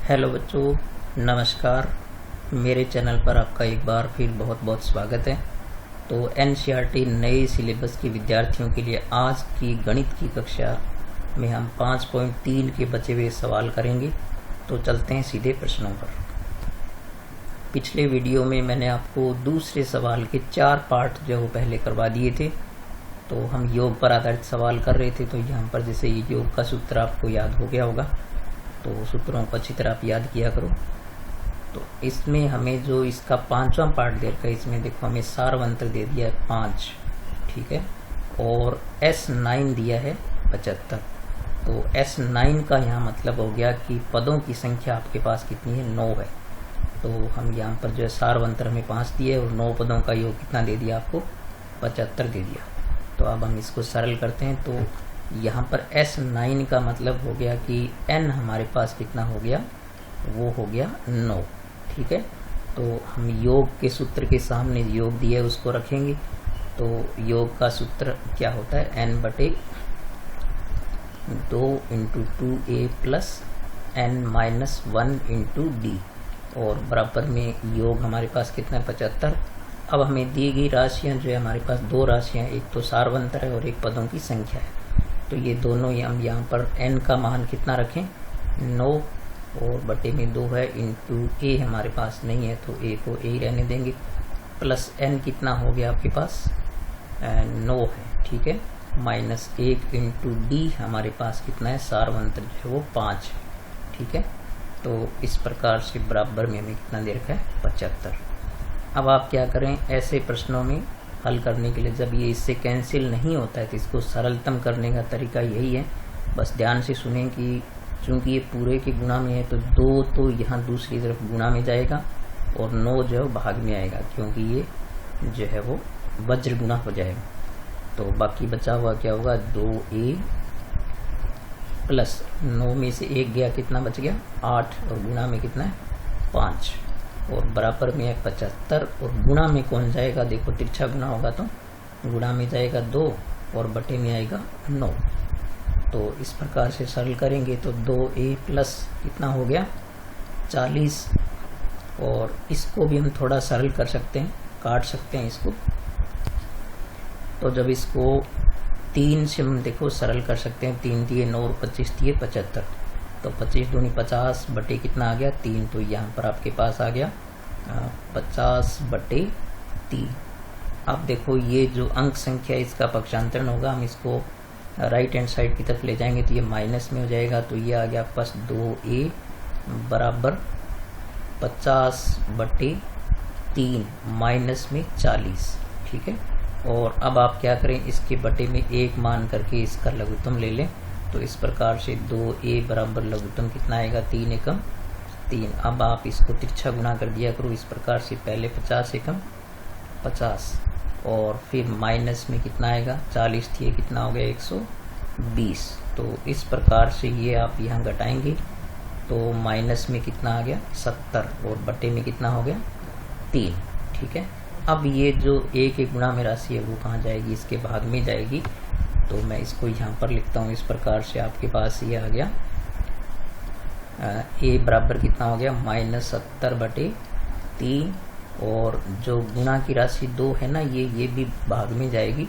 Hello बच्चों, नमस्कार। मेरे चैनल पर आपका एक बार फिर बहुत बहुत स्वागत है। तो एनसीईआरटी नए सिलेबस के विद्यार्थियों के लिए आज की गणित की कक्षा में हम 5.3 के बचे हुए सवाल करेंगे। तो चलते हैं सीधे प्रश्नों पर। पिछले वीडियो में मैंने आपको दूसरे सवाल के 4 पार्ट जो वो पहले करवा दिए थे। तो हम योग पर आधारित सवाल कर रहे थे। तो यहाँ पर जैसे योग का सूत्र आपको याद हो गया होगा, तो सूत्रों को अच्छी तरह आप याद किया करो। तो इसमें हमें जो इसका 5वां पार्ट दे रखा है, इसमें देखो हमें सारवंत्र दे दिया है 5, ठीक है, और S9 दिया है 75। तो S9 का यहाँ मतलब हो गया कि पदों की संख्या आपके पास कितनी है, 9 है। तो हम यहाँ पर जो है सारवंत्र हमें 5 दिए और 9 पदों का योग कितना दे दिया आपको, 75 दे दिया। तो अब हम इसको सरल करते हैं। तो यहाँ पर S9 का मतलब हो गया कि n हमारे पास कितना हो गया, वो हो गया 9, ठीक है। तो हम योग के सूत्र के सामने योग दिया है उसको रखेंगे। तो योग का सूत्र क्या होता है, n/2 × 2a plus n-1 × d, और बराबर में योग हमारे पास कितना है, 75। अब हमें दी गई राशियाँ जो है, हमारे पास 2 राशियाँ, एक तो सारवंत्र है और एक पदों की संख्या है। तो ये दोनों हम यहाँ पर n का मान कितना रखें, 9, और बटे में 2 है, इंटू a हमारे पास नहीं है तो a को a ही रहने देंगे, प्लस n कितना हो गया आपके पास, 9 है, ठीक है, -1 × d हमारे पास कितना है, सारवंत्र जो है वो 5 है, ठीक है। तो इस प्रकार से बराबर में हमें कितना दे रखा है, 75। अब आप क्या करें, ऐसे प्रश्नों में हल करने के लिए जब ये इससे कैंसिल नहीं होता है तो इसको सरलतम करने का तरीका यही है। बस ध्यान से सुनें कि चूंकि ये पूरे के गुणा में है तो 2 तो यहाँ दूसरी तरफ गुणा में जाएगा और 9 जो है भाग में आएगा, क्योंकि ये जो है वो वज्र गुणा हो जाएगा। तो बाकी बचा हुआ क्या होगा, 2a प्लस 9 में से 1 गया, कितना बच गया, 8, और गुणा में कितना है, 5, और बराबर में है 75। और गुणा में कौन जाएगा, देखो तिरछा गुणा होगा तो गुणा में जाएगा 2 और बटे में आएगा 9। तो इस प्रकार से सरल करेंगे तो 2a प्लस कितना हो गया, 40, और इसको भी हम थोड़ा सरल कर सकते हैं, काट सकते हैं इसको। तो जब इसको 3 से हम देखो सरल कर सकते हैं, 3 दिए 9 और 25 दिए 75, तो 25 दूनी 50 बटे कितना आ गया, 3। तो यहाँ पर आपके पास आ गया 50/3। अब देखो ये जो अंक संख्या इसका पक्षांतरण होगा, हम इसको राइट हैंड साइड की तरफ ले जाएंगे तो ये माइनस में हो जाएगा। तो ये आ गया आपके पास 2a बराबर 50/3 माइनस में 40, ठीक है। और अब आप क्या करें, इसके बटे में 1 मान करके इसका लघुत्तम ले लें। तो इस प्रकार से 2a बराबर लघुत्तम कितना आएगा, 3 एकम 3। अब आप इसको तिरछा गुणा कर दिया करो इस प्रकार से, पहले 50 एकम 50 और फिर माइनस में कितना आएगा, 40 थी, कितना हो गया 120। तो इस प्रकार से ये आप यहाँ घटाएंगे तो माइनस में कितना आ गया, 70, और बटे में कितना हो गया, 3, ठीक है। अब ये जो a के गुणा में राशि है वो कहाँ जाएगी, इसके भाग में जाएगी। तो मैं इसको यहाँ पर लिखता हूँ इस प्रकार से, आपके पास ये आ गया a बराबर कितना हो गया, -70/3, और जो गुणा की राशि 2 है ना, ये भी भाग में जाएगी।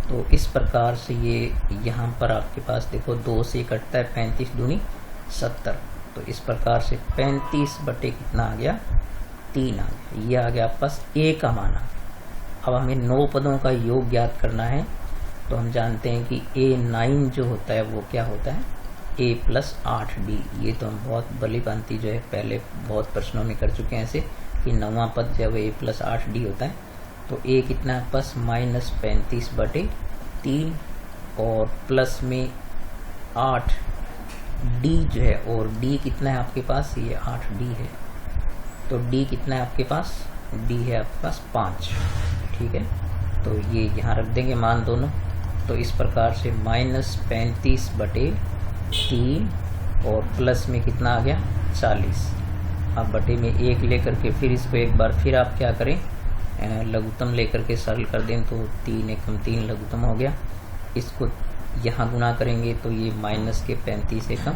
तो इस प्रकार से ये यहाँ पर आपके पास देखो 2 से कटता है, 35 दूनी 70। तो इस प्रकार से 35 बटे कितना आ गया, 3 आ गया। ये आ गया आपके पास a का माना। अब हमें 9 पदों का योग ज्ञात करना है। तो हम जानते हैं कि a9 जो होता है वो क्या होता है, a + 8d। ये तो हम बहुत भली भांति जो है पहले बहुत प्रश्नों में कर चुके हैं ऐसे, कि 9वां पद जो है a + 8d होता है। तो a कितना है पास, -35/3, और प्लस में 8d जो है, और d कितना है आपके पास, ये 8d है। तो d कितना है आपके पास, d है आपके पास 5, ठीक है। तो ये यहाँ रख देंगे मान दोनों। तो इस प्रकार से -35/3 और प्लस में कितना आ गया, 40। अब बटे में 1 लेकर के फिर इसको एक बार फिर आप क्या करें, लघुत्तम लेकर के सरल कर दें। तो 3 एकम 3 लघुत्तम हो गया। इसको यहाँ गुणा करेंगे तो ये -35 एकम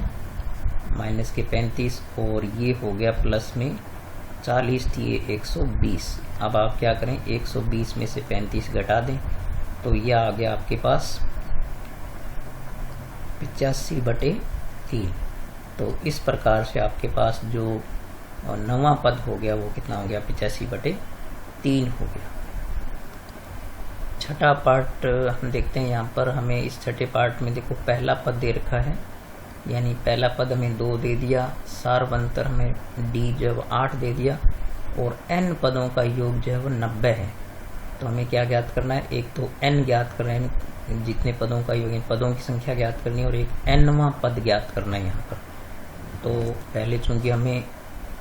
माइनस के 35 और ये हो गया प्लस में 40 थी 120। अब आप क्या करें, 120 में से 35 घटा दें तो यह आ गया आपके पास 85/3। तो इस प्रकार से आपके पास जो नवा पद हो गया वो कितना हो गया, 85/3 हो गया। छठा पार्ट हम देखते हैं। यहाँ पर हमें इस छठे पार्ट में देखो पहला पद दे रखा है, यानी पहला पद हमें 2 दे दिया, सारवंतर हमें डी जो है 8 दे दिया और n पदों का योग जो है वो 90 है। तो हमें क्या ज्ञात करना है, एक तो n ज्ञात करना है, जितने पदों का योग, पदों की संख्या ज्ञात करनी है, और एक nवां पद ज्ञात करना है यहाँ पर। तो पहले चूंकि हमें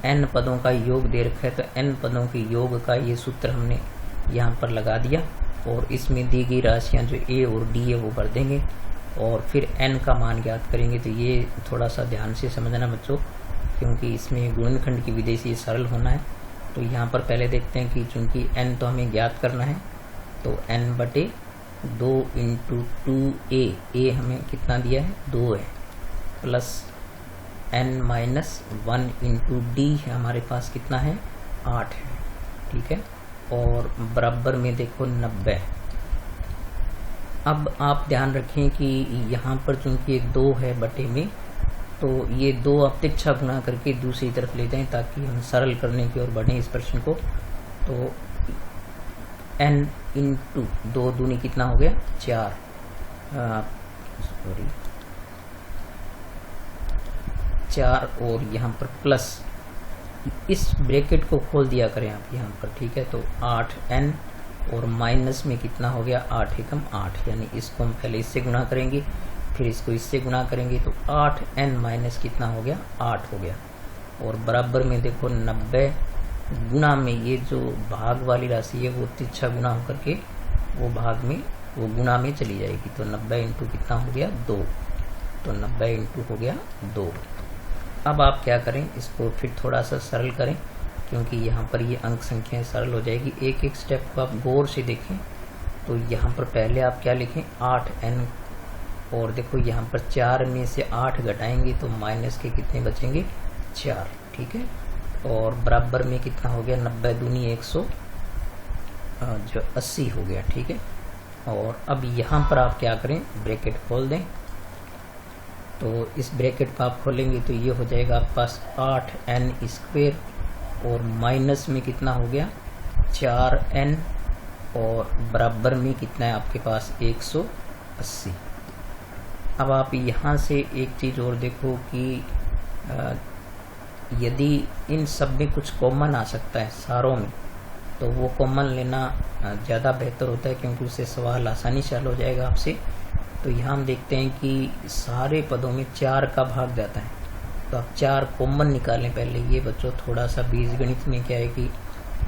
n पदों का योग दे रखा है तो n पदों के योग का ये सूत्र हमने यहाँ पर लगा दिया और इसमें दी गई राशियाँ जो a और d है वो भर देंगे और फिर n का मान ज्ञात करेंगे। तो ये थोड़ा सा ध्यान से समझना बच्चों, क्योंकि इसमें गुणनखंड की विधि से सरल होना है। तो यहाँ पर पहले देखते हैं कि चूंकि n तो हमें ज्ञात करना है, तो n/2 × 2a हमें कितना दिया है, 2 है, प्लस n-1 × d है हमारे पास कितना है, 8 है, ठीक है, और बराबर में देखो 90। अब आप ध्यान रखें कि यहाँ पर चूंकि एक 2 है बटे में, तो ये 2 आप तिरछा गुणा करके दूसरी तरफ ले जाएं ताकि हम सरल करने की ओर बढ़ें इस प्रश्न को। तो n × 2 दूनी कितना हो गया, 4, सॉरी 4, और यहाँ पर प्लस इस ब्रैकेट को खोल दिया करें आप यहाँ पर, ठीक है। तो 8n और माइनस में कितना हो गया, 8 एकम 8, यानी इसको हम पहले इससे गुणा करेंगे फिर इसको इससे गुणा करेंगे तो 8n माइनस कितना हो गया, 8 हो गया, और बराबर में देखो 90 गुणा में ये जो भाग वाली राशि है वो तिरछा गुणा होकर के वो भाग में वो गुणा में चली जाएगी। तो 90 × कितना हो गया, 2, तो 90 × हो गया 2। अब आप क्या करें, इसको फिर थोड़ा सा सरल करें क्योंकि यहाँ पर ये अंक संख्याएं सरल हो जाएगी। एक एक स्टेप को आप गौर से देखें। तो यहाँ पर पहले आप क्या लिखें, 8n, और देखो यहाँ पर 4 में से 8 घटाएंगे तो माइनस के कितने बचेंगे, 4, ठीक है, और बराबर में कितना हो गया, 90 दूनी 180 हो गया, ठीक है। और अब यहाँ पर आप क्या करें, ब्रैकेट खोल दें। तो इस ब्रैकेट को आप खोलेंगे तो ये हो जाएगा आपके पास 8n² और माइनस में कितना हो गया, 4n, और बराबर में कितना है आपके पास, 180। अब आप यहाँ से एक चीज़ और देखो कि यदि इन सब में कुछ कॉमन आ सकता है सारों में, तो वो कॉमन लेना ज़्यादा बेहतर होता है क्योंकि उससे सवाल आसानी से हल हो जाएगा आपसे। तो यहाँ हम देखते हैं कि सारे पदों में 4 का भाग जाता है, तो आप 4 कॉमन निकालें पहले। ये बच्चों थोड़ा सा बीजगणित में क्या है कि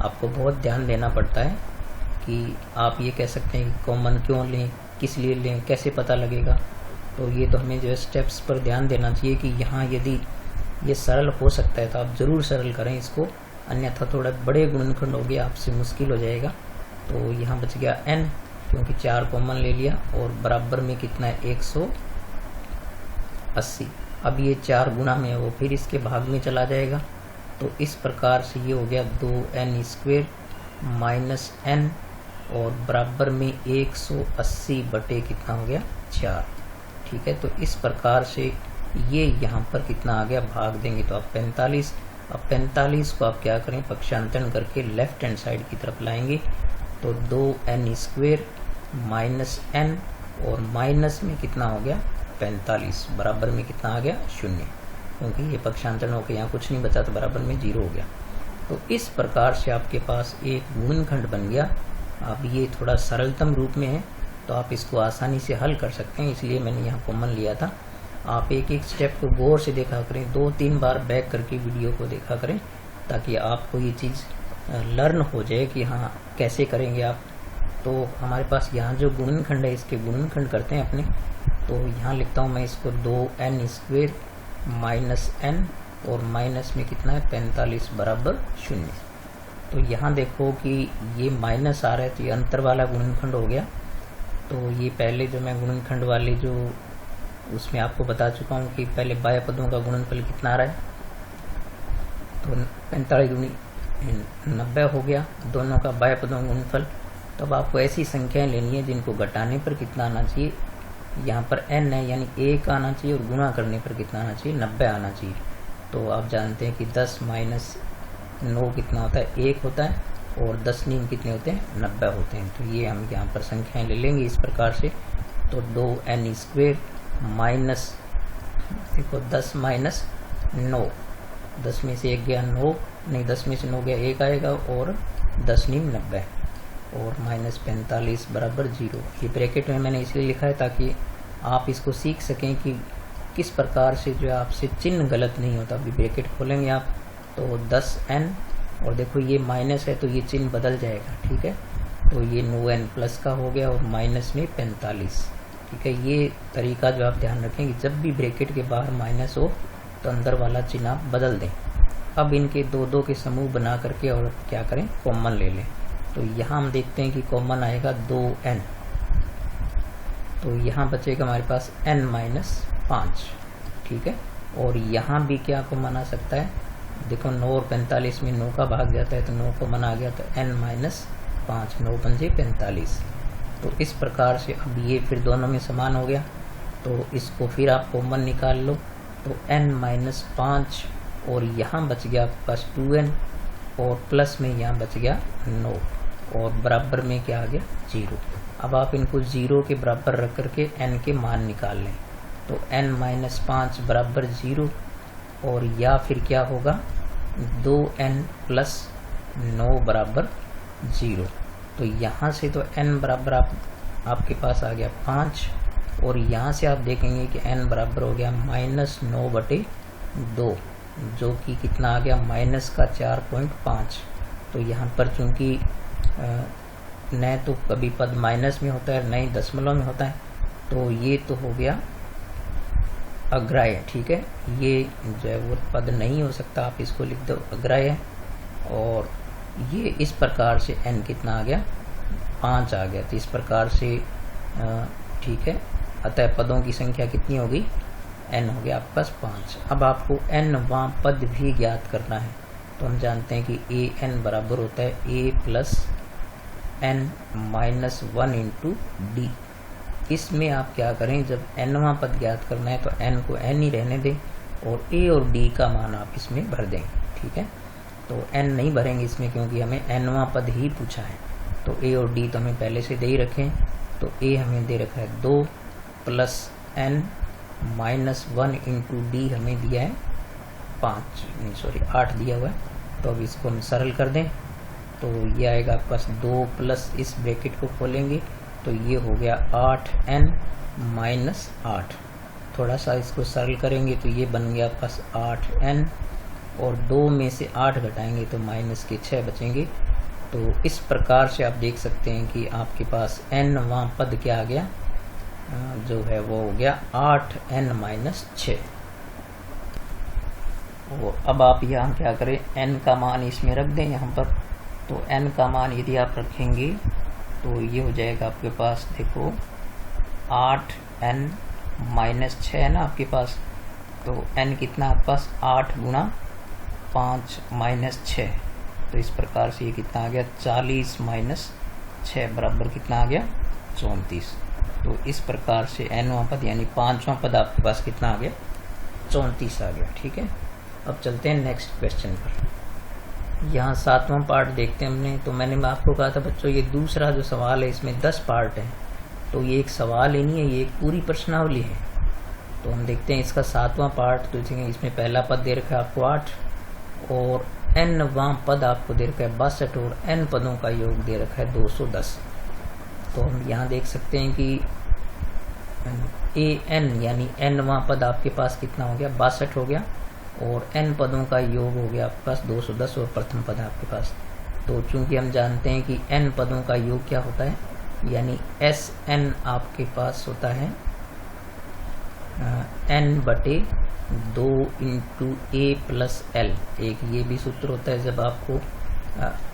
आपको बहुत ध्यान देना पड़ता है कि आप ये कह सकते हैं कि कॉमन क्यों लें, किस लिए लें, कैसे पता लगेगा। तो ये तो हमें जो है स्टेप्स पर ध्यान देना चाहिए कि यहाँ यदि ये सरल हो सकता है तो आप ज़रूर सरल करें इसको, अन्यथा थोड़ा बड़े गुणनखंड हो गया आपसे मुश्किल हो जाएगा। तो यहाँ बच गया n क्योंकि 4 कॉमन ले लिया, और बराबर में कितना है, 180। अब ये 4 गुना में वो फिर इसके भाग में चला जाएगा। तो इस प्रकार से ये हो गया 2n² माइनस n, और बराबर में 180 बटे कितना हो गया, 4, ठीक है। तो इस प्रकार से ये यहाँ पर कितना आ गया, भाग देंगे तो आप 45। अब 45 को आप क्या करें, पक्षांतरण करके लेफ्ट हैंड साइड की तरफ लाएंगे। तो 2n² माइनस n, और माइनस में कितना हो गया, 45, बराबर में कितना आ गया, 0, क्योंकि ये पक्षांतरण होकर यहाँ कुछ नहीं बचा तो बराबर में 0 हो गया। तो इस प्रकार से आपके पास एक गुणनखंड बन गया। अब ये थोड़ा सरलतम रूप में है तो आप इसको आसानी से हल कर सकते हैं, इसलिए मैंने यहाँ कॉमन लिया था। आप एक एक स्टेप को गौर से देखा करें, 2-3 बार बैक करके वीडियो को देखा करें ताकि आपको ये चीज़ लर्न हो जाए कि हाँ कैसे करेंगे आप। तो हमारे पास यहाँ जो गुणनखंड है इसके गुणनखंड करते हैं अपने। तो यहाँ लिखता हूँ मैं इसको 2n² माइनस n, और माइनस में कितना है, 45 बराबर 0। तो यहाँ देखो कि ये माइनस आ रहा है तो ये अंतर वाला गुणनखंड हो गया। तो ये पहले जो मैं गुणनखंड वाले जो उसमें आपको बता चुका हूँ कि पहले बाह्य पदों का गुणनफल कितना आ रहा है, तो 45 दूनी 90 हो गया दोनों का बाह्य पदों का गुणनफल। तो अब आपको ऐसी संख्याएं लेनी है जिनको घटाने पर कितना आना चाहिए, यहाँ पर n है यानी 1 आना चाहिए, और गुणा करने पर कितना आना चाहिए, 90 आना चाहिए। तो आप जानते हैं कि 10 माइनस 9 कितना होता है, 1 होता है, और 10 नीम कितने होते हैं, 90 होते हैं। तो ये हम यहाँ पर संख्याएं ले लेंगे इस प्रकार से। तो 2n² माइनस, देखो 10 माइनस 9, 10 में से 1 गया 9, नहीं 10 में से 9 गया 1 आएगा, और 10 नीम 90, और माइनस 45 बराबर 0। ये ब्रैकेट में मैंने इसलिए लिखा है ताकि आप इसको सीख सकें कि किस प्रकार से जो आपसे चिन्ह गलत नहीं होता। अभी ब्रैकेट खोलेंगे आप तो 10n, और देखो ये माइनस है तो ये चिन्ह बदल जाएगा, ठीक है। तो ये 9n प्लस का हो गया, और माइनस में 45, ठीक है। ये तरीका जो आप ध्यान रखें कि जब भी ब्रैकेट के बाहर माइनस हो तो अंदर वाला चिन्ह आप बदल दें। अब इनके दो दो के समूह बना करके और क्या करें, कॉमन ले लें। तो यहाँ हम देखते हैं कि कॉमन आएगा 2n, तो यहाँ बचेगा हमारे पास n माइनस 5, ठीक है। और यहाँ भी क्या कॉमन आ सकता है, देखो 9 और 45 में 9 का भाग जाता है तो 9 कॉमन आ गया, तो n माइनस 5, 9 पंजे 45। तो इस प्रकार से अब ये फिर दोनों में समान हो गया, तो इसको फिर आप कॉमन निकाल लो। तो n माइनस 5, और यहाँ बच गया आपके पास 2n, और प्लस में यहाँ बच गया 9, और बराबर में क्या आ गया, 0। अब आप इनको 0 के बराबर रख करके n के मान निकाल लें। तो n माइनस 5 बराबर 0, और या फिर क्या होगा, 2n प्लस 9 बराबर 0। तो यहाँ से तो n बराबर आपके पास आ गया 5, और यहाँ से आप देखेंगे कि n बराबर हो गया माइनस 9/2, जो कि कितना आ गया, माइनस का 4.5। तो यहाँ पर चूंकि न तो कभी पद माइनस में होता है न ही दशमलव में होता है, तो ये तो हो गया अग्राह्य, ठीक है। ये जो है वो पद नहीं हो सकता, आप इसको लिख दो अग्राह्य। और ये इस प्रकार से n कितना आ गया, 5 आ गया। तो इस प्रकार से ठीक है, अतः पदों की संख्या कितनी होगी, n हो गया आपके पास 5। अब आपको nवां पद भी ज्ञात करना है, तो हम जानते हैं कि an बराबर होता है a plus n minus 1 into D. इसमें आप क्या करें, जब nवां पद ज्ञात करना है तो n को n ही रहने दें, और a और d का मान आप इसमें भर दें, ठीक है। तो n नहीं भरेंगे इसमें क्योंकि हमें nवां पद ही पूछा है। तो a और d तो हमें पहले से दे ही रखें, तो a हमें दे रखा है 2 plus n minus 1 into D हमें दिया है 8 दिया हुआ है। तो अब इसको हम सरल कर दें, तो ये आएगा आपके पास 2 प्लस, इस ब्रैकेट को खोलेंगे तो ये हो गया 8n माइनस 8। थोड़ा सा इसको सरल करेंगे तो ये बन गया आपके पास 8n, और 2 में से 8 घटाएंगे तो माइनस के 6 बचेंगे। तो इस प्रकार से आप देख सकते हैं कि आपके पास nवां पद क्या आ गया, जो है वो हो गया 8n माइनस 6। और अब आप यहाँ क्या करें, n का मान इसमें रख दें यहाँ पर। तो n का मान यदि आप रखेंगे तो ये हो जाएगा आपके पास, देखो 8n माइनस 6 है ना आपके पास, तो n कितना आपके पास 8 गुणा 5 माइनस 6। तो इस प्रकार से ये कितना आ गया, 40 माइनस 6 बराबर कितना आ गया, 34। तो इस प्रकार से nवां पद यानी 5वां पद आपके पास कितना आ गया, 34 आ गया, ठीक है। अब चलते हैं नेक्स्ट क्वेश्चन पर। यहाँ 7वां पार्ट देखते हैं हमने। तो मैंने आपको कहा था बच्चों, ये दूसरा जो सवाल है इसमें 10 पार्ट हैं, तो ये एक सवाल ही नहीं है, ये एक पूरी प्रश्नावली है। तो हम देखते हैं इसका 7वां पार्ट। तो इसमें पहला पद दे रखा है आपको 8, और nवां पद आपको दे रखा है 62, और n पदों का योग दे रखा है 210। तो हम यहाँ देख सकते हैं कि an यानी nवां पद आपके पास कितना हो गया, 62 हो गया, और n पदों का योग हो गया आपके पास 210, और प्रथम पद आपके पास। तो चूंकि हम जानते हैं कि n पदों का योग क्या होता है, यानी Sn आपके पास होता है n/2 into a plus l। एक ये भी सूत्र होता है जब आपको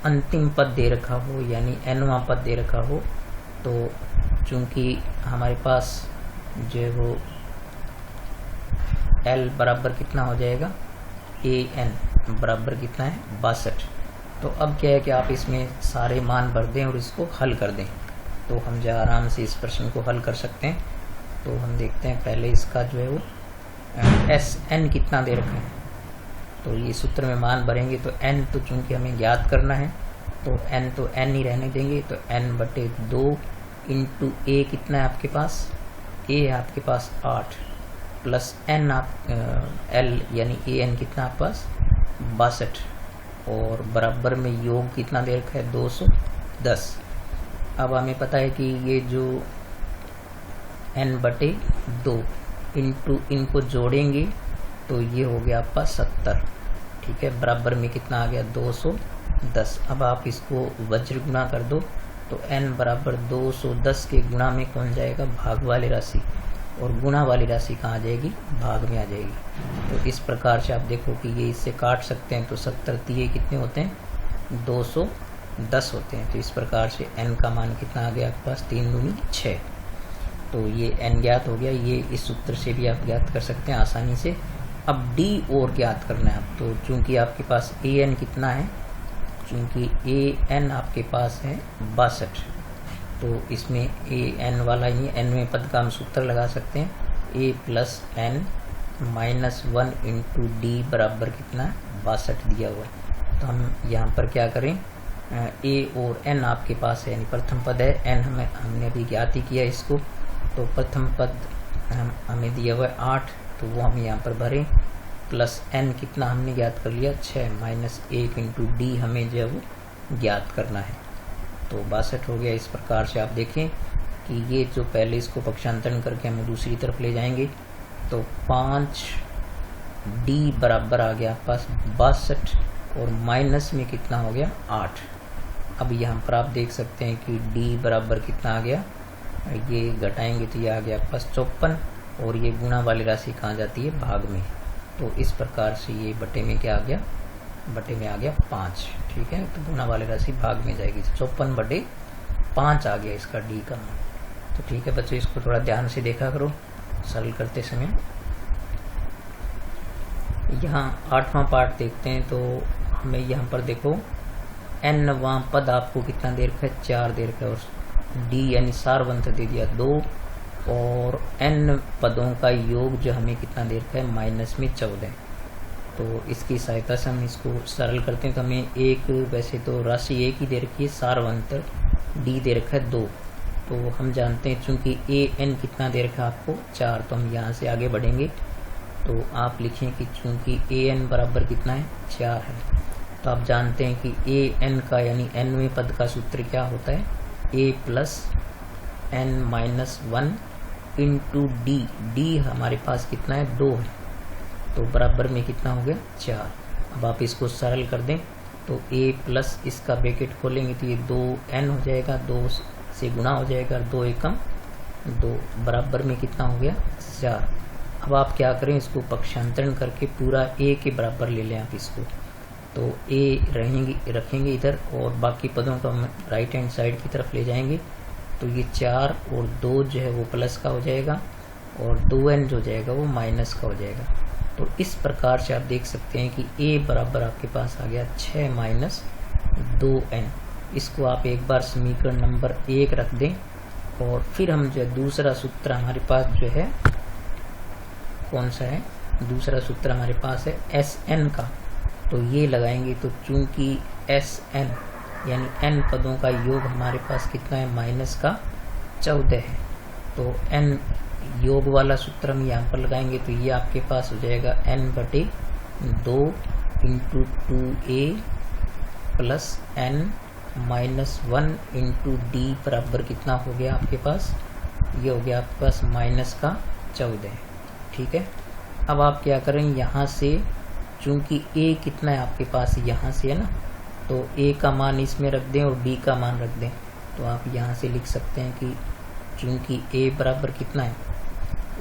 अंतिम पद दे रखा हो, यानी nवां पद दे रखा हो। तो चूंकि हमारे पास जो है वो L बराबर कितना हो जाएगा, AN बराबर कितना है 62। तो अब क्या है कि आप इसमें सारे मान भर दें और इसको हल कर दें, तो हम जो आराम से इस प्रश्न को हल कर सकते हैं। तो हम देखते हैं पहले इसका जो है वो SN कितना दे रखा है, तो ये सूत्र में मान भरेंगे। तो n तो चूंकि हमें ज्ञात करना है तो n ही रहने देंगे, तो n/2 इंटू a कितना है आपके पास, a है आपके पास 8 प्लस n L यानी AN कितना आपके पास 62 और बराबर में योग कितना दे रखा है 210। अब हमें पता है कि ये जो n/2 इंटू इनको जोड़ेंगे तो ये हो गया आपका 70, ठीक है, बराबर में कितना आ गया 210। अब आप इसको वज्र गुना कर दो तो n बराबर 210 के गुणा में कौन जाएगा, भाग वाली राशि, और गुणा वाली राशि कहाँ आ जाएगी, भाग में आ जाएगी। तो इस प्रकार से आप देखो कि ये इससे काट सकते हैं, तो 70 3 कितने होते हैं 210 होते हैं। तो इस प्रकार से n का मान कितना आ गया आपके पास 3 दूनी 6। तो ये n ज्ञात हो गया, ये इस सूत्र से भी आप ज्ञात कर सकते हैं आसानी से। अब d और ज्ञात करना है आप, तो चूंकि आपके पास an कितना है, चूंकि an आपके पास है 62, तो इसमें an वाला ही n में पद का हम सूत्र लगा सकते हैं, a plus n minus 1 into D बराबर कितना है 62 दिया हुआ है। तो हम यहाँ पर क्या करें, a और n आपके पास है, यानी प्रथम पद है, n हमने अभी ज्ञात ही किया इसको, तो प्रथम पद हमें दिया हुआ है 8, तो वो हम यहाँ पर भरें, प्लस n कितना हमने ज्ञात कर लिया 6 माइनस 1 इंटू डी हमें जो है वो ज्ञात करना है, तो 62 हो गया। इस प्रकार से आप देखें कि ये जो पहले इसको पक्षांतरण करके हम दूसरी तरफ ले जाएंगे, तो 5d बराबर आ गया पास 62 और माइनस में कितना हो गया 8। अब यहाँ पर आप देख सकते हैं कि d बराबर कितना आ गया, ये घटाएंगे तो ये आ गया पास 54 और ये गुणा वाली राशि कहाँ जाती है, भाग में। तो इस प्रकार से ये बटे में क्या आ गया, बटे में आ गया 5, ठीक है, तो गुणा वाली राशि भाग में जाएगी, तो 54/5 आ गया इसका डी का मान। तो ठीक है बच्चों, इसको थोड़ा ध्यान से देखा करो सरल करते समय। यहाँ 8वां पार्ट देखते हैं, तो हमें यहाँ पर देखो n वां पद आपको कितना दे रखा है 4 दे रखा है, और डी यानी सारवंत दे दिया 2, और n पदों का योग जो हमें कितना दे रखा है माइनस में 14। तो इसकी सहायता से हम इसको सरल करते हैं, तो हमें एक वैसे तो राशि एक ही दे रखी है, सारवंत d दे रखा है 2, तो हम जानते हैं चूंकि an कितना दे रखा है आपको 4, तो हम यहाँ से आगे बढ़ेंगे, तो आप लिखें कि चूंकि an बराबर कितना है 4 है, तो आप जानते हैं कि an का यानी nवें पद का सूत्र क्या होता है, a plus n minus 1 into D, D हमारे पास कितना है 2 है, तो बराबर में कितना हो गया 4। अब आप इसको सरल कर दें तो a प्लस इसका ब्रैकेट खोलेंगे तो ये 2n हो जाएगा, 2 से गुणा हो जाएगा, 2 एकम 2 बराबर में कितना हो गया 4। अब आप क्या करें, इसको पक्षांतरण करके पूरा a के बराबर ले लें आप इसको, तो a रखेंगे इधर और बाकी पदों को हम राइट हैंड साइड की तरफ ले जाएंगे, तो ये 4 और 2 जो है वो प्लस का हो जाएगा और 2n जो जाएगा वो माइनस का हो जाएगा। तो इस प्रकार से आप देख सकते हैं कि a बराबर आपके पास आ गया 6 माइनस 2n। इसको आप एक बार समीकरण नंबर 1 रख दें, और फिर हम जो है दूसरा सूत्र हमारे पास जो है कौन सा है, दूसरा सूत्र हमारे पास है Sn का, तो ये लगाएंगे, तो चूंकि Sn यानी n पदों का योग हमारे पास कितना है माइनस का 14 है, तो n योग वाला सूत्र हम यहाँ पर लगाएंगे, तो ये आपके पास हो जाएगा n/2 into 2a plus n minus 1 into D बराबर कितना हो गया आपके पास, ये हो गया आपके पास माइनस का 14, ठीक है। अब आप क्या करें, यहाँ से चूंकि a कितना है आपके पास यहाँ से है ना, तो a का मान इसमें रख दें और b का मान रख दें, तो आप यहाँ से लिख सकते हैं कि चूंकि a बराबर कितना है,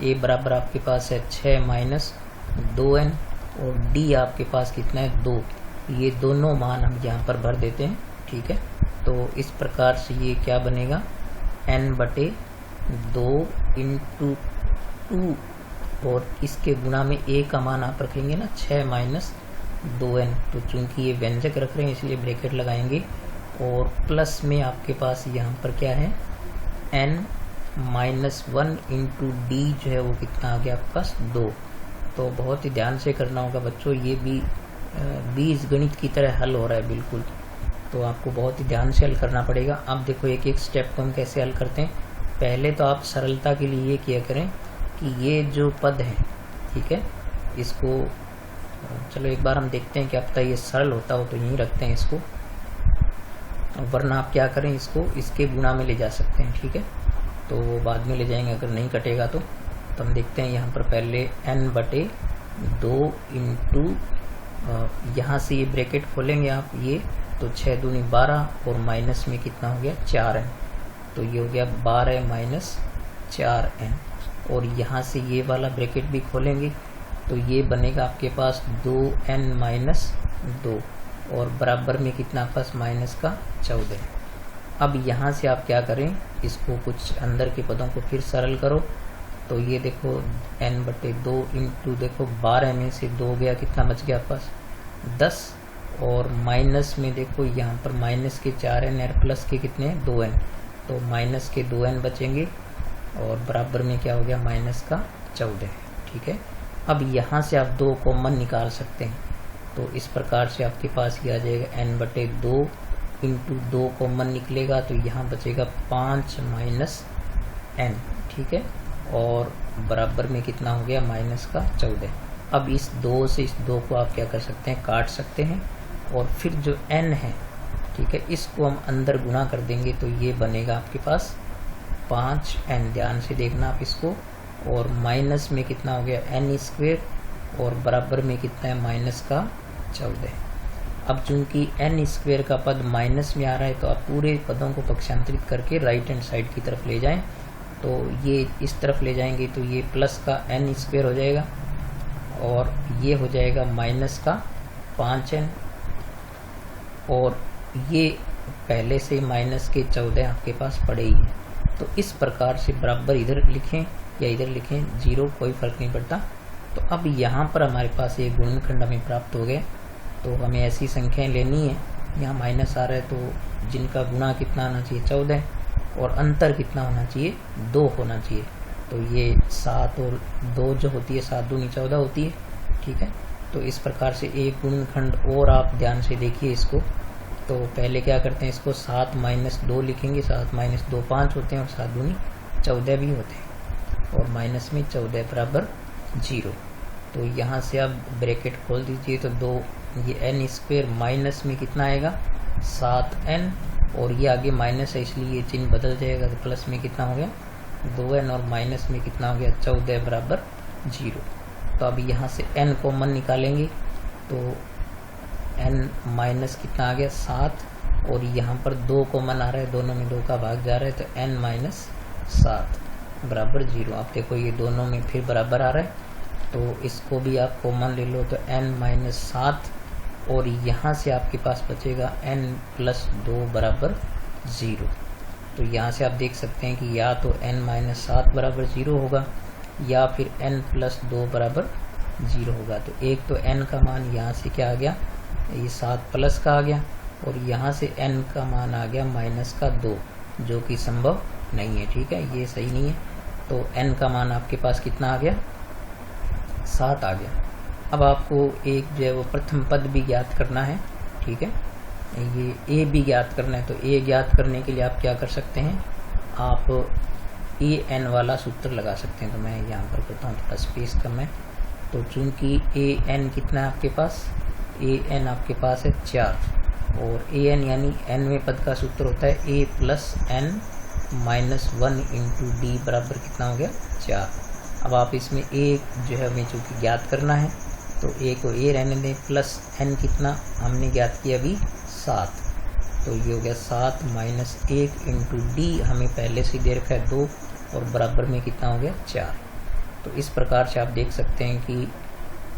a बराबर आपके पास है 6 माइनस 2n और d आपके पास कितना है 2, ये दोनों मान हम यहाँ पर भर देते हैं, ठीक है। तो इस प्रकार से ये क्या बनेगा n/2 इंटू 2 और इसके गुणा में a का मान आप रखेंगे ना 6 माइनस 2n। तो चूंकि ये व्यंजक रख रहे हैं इसलिए ब्रैकेट लगाएंगे, और प्लस में आपके पास यहाँ पर क्या है n माइनस 1 इंटू डी जो है वो कितना आ गया आपके पास 2। तो बहुत ही ध्यान से करना होगा बच्चों, ये भी बीज गणित की तरह हल हो रहा है बिल्कुल, तो आपको बहुत ही ध्यान से हल करना पड़ेगा। अब देखो एक एक स्टेप को हम कैसे हल करते हैं। पहले तो आप सरलता के लिए ये किया करें कि ये जो पद है, ठीक है, इसको चलो एक बार हम देखते हैं कि अब तक ये सरल होता हो तो यहीं रखते हैं इसको, वरना आप क्या करें इसको इसके गुणा में ले जा सकते हैं, ठीक है, तो वो बाद में ले जाएंगे अगर नहीं कटेगा तो हम देखते हैं यहाँ पर पहले n/2 इंटू यहाँ से ये ब्रैकेट खोलेंगे आप ये, तो 6 दूनी 12 और माइनस में कितना हो गया 4n, तो ये हो गया 12 माइनस 4n, और यहाँ से ये वाला ब्रैकेट भी खोलेंगे तो ये बनेगा आपके पास 2n माइनस 2 और बराबर में कितना पास माइनस का 14। अब यहाँ से आप क्या करें, इसको कुछ अंदर के पदों को फिर सरल करो, तो ये देखो n/2 इंटू देखो 12 में से 2 गया, कितना बच गया आपके पास 10, और माइनस में देखो यहाँ पर माइनस के 4n और प्लस के कितने 2n, तो माइनस के 2n बचेंगे और बराबर में क्या हो गया माइनस का 14, ठीक है। अब यहाँ से आप 2 कॉमन निकाल सकते हैं, तो इस प्रकार से आपके पास ये आ जाएगा n/2 इंटू 2 कॉमन निकलेगा तो यहाँ बचेगा 5 माइनस n, ठीक है, और बराबर में कितना हो गया माइनस का 14। अब इस 2 से इस 2 को आप क्या कर सकते हैं काट सकते हैं, और फिर जो n है, ठीक है, इसको हम अंदर गुणा कर देंगे तो ये बनेगा आपके पास 5n, ध्यान से देखना आप इसको, और माइनस में कितना हो गया n² और बराबर में कितना है माइनस का 14। अब चूंकि n² का पद माइनस में आ रहा है तो आप पूरे पदों को पक्षांतरित करके राइट हैंड साइड की तरफ ले जाएं, तो ये इस तरफ ले जाएंगे तो ये प्लस का n² हो जाएगा और ये हो जाएगा माइनस का 5n, और ये पहले से माइनस के 14 आपके पास पड़े ही हैं। तो इस प्रकार से बराबर इधर लिखें या इधर लिखें 0, कोई फर्क नहीं पड़ता। तो अब यहाँ पर हमारे पास ये गुणनखंड हमें प्राप्त हो गए, तो हमें ऐसी संख्याएं लेनी है, यहाँ माइनस आ रहा है तो जिनका गुणा कितना आना चाहिए 14, और अंतर कितना होना चाहिए 2 होना चाहिए, तो ये 7 और 2 जो होती है 7 दूनी 14 होती है, ठीक है। तो इस प्रकार से एक गुणनखंड और आप ध्यान से देखिए इसको, तो पहले क्या करते हैं इसको 7 माइनस 2 लिखेंगे, 7 माइनस 2 5 होते हैं और 7 दूनी 14 भी होते हैं, और माइनस में 14 बराबर 0। तो यहाँ से आप ब्रैकेट खोल दीजिए तो 2 ये n² माइनस में कितना आएगा 7n, और ये आगे माइनस है इसलिए ये चिन्ह बदल जाएगा, तो प्लस में कितना हो गया 2n और माइनस में कितना हो गया 14 बराबर 0। तो अब यहाँ से n कॉमन निकालेंगे तो n माइनस कितना आ गया 7, और यहाँ पर 2 कॉमन आ रहा है, दोनों में 2 का भाग जा रहा है, तो n माइनस 7 बराबर 0। आप देखो ये दोनों में फिर बराबर आ रहा है, तो इसको भी आप कॉमन ले लो तो n माइनस 7, और यहाँ से आपके पास बचेगा n प्लस 2 बराबर 0। तो यहाँ से आप देख सकते हैं कि या तो n माइनस 7 बराबर 0 होगा या फिर n प्लस 2 बराबर 0 होगा। तो एक तो n का मान यहाँ से क्या आ गया, ये 7 प्लस का आ गया, और यहाँ से n का मान आ गया माइनस का 2, जो कि संभव नहीं है, ठीक है, ये सही नहीं है। तो n का मान आपके पास कितना आ गया 7 आ गया। अब आपको एक जो है वो प्रथम पद भी ज्ञात करना है, ठीक है, ये a भी ज्ञात करना है। तो a ज्ञात करने के लिए आप क्या कर सकते हैं, आप an वाला सूत्र लगा सकते हैं। तो मैं यहाँ पर करता हूँ थोड़ा स्पेस कम है, तो चूंकि an कितना है आपके पास, an आपके पास है 4, और an यानी nवें पद का सूत्र होता है a plus n minus 1 into D बराबर कितना हो गया 4। अब आप इसमें a जो है हमें चूँकि ज्ञात करना है तो a को a रहने दें, प्लस n कितना हमने ज्ञात किया अभी 7, तो ये हो गया 7 माइनस 1 इंटू डी हमें पहले से दे रखा है 2, और बराबर में कितना हो गया 4। तो इस प्रकार से आप देख सकते हैं कि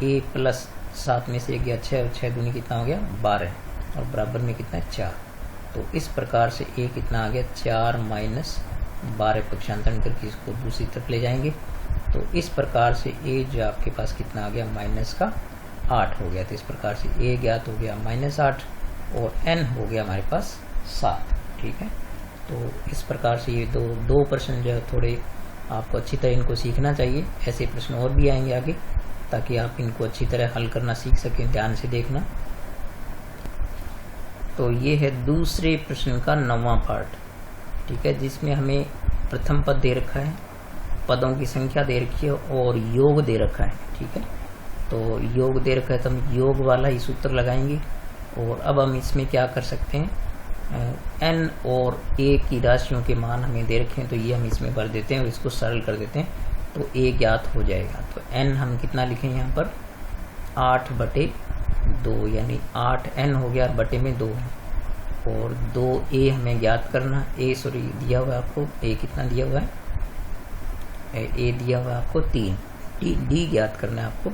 a प्लस 7 में से 1 गया 6, और 6 दूनी कितना हो गया 12, और बराबर में कितना है 4। तो इस प्रकार से a कितना आ गया 4 माइनस 12, पक्षांतरण करके इसको दूसरी तरफ ले जाएंगे तो इस प्रकार से ए जो आपके पास कितना आ गया, माइनस का 8 हो गया। तो इस प्रकार से ए ज्ञात हो गया -8 और n हो गया हमारे पास 7। ठीक है, तो इस प्रकार से ये दो प्रश्न जो है थोड़े आपको अच्छी तरह इनको सीखना चाहिए। ऐसे प्रश्न और भी आएंगे आगे, ताकि आप इनको अच्छी तरह हल करना सीख सकें। ध्यान से देखना। तो ये है दूसरे प्रश्न का 9वां पार्ट। ठीक है, जिसमें हमें प्रथम पद दे रखा है, पदों की संख्या दे रखी है और योग दे रखा है। ठीक है, तो योग दे रखा है तो हम योग वाला ही सूत्र लगाएंगे। और अब हम इसमें क्या कर सकते हैं, n और a की राशियों के मान हमें दे रखे हैं, तो ये हम इसमें भर देते हैं और इसको सरल कर देते हैं, तो a ज्ञात हो जाएगा। तो n हम कितना लिखें यहाँ पर, 8/2, यानी 8n हो गया, बटे में 2 है। और 2a हमें ज्ञात करना, दिया हुआ है आपको, a कितना दिया हुआ है, a दिया हुआ है आपको 3, d ज्ञात करना है आपको।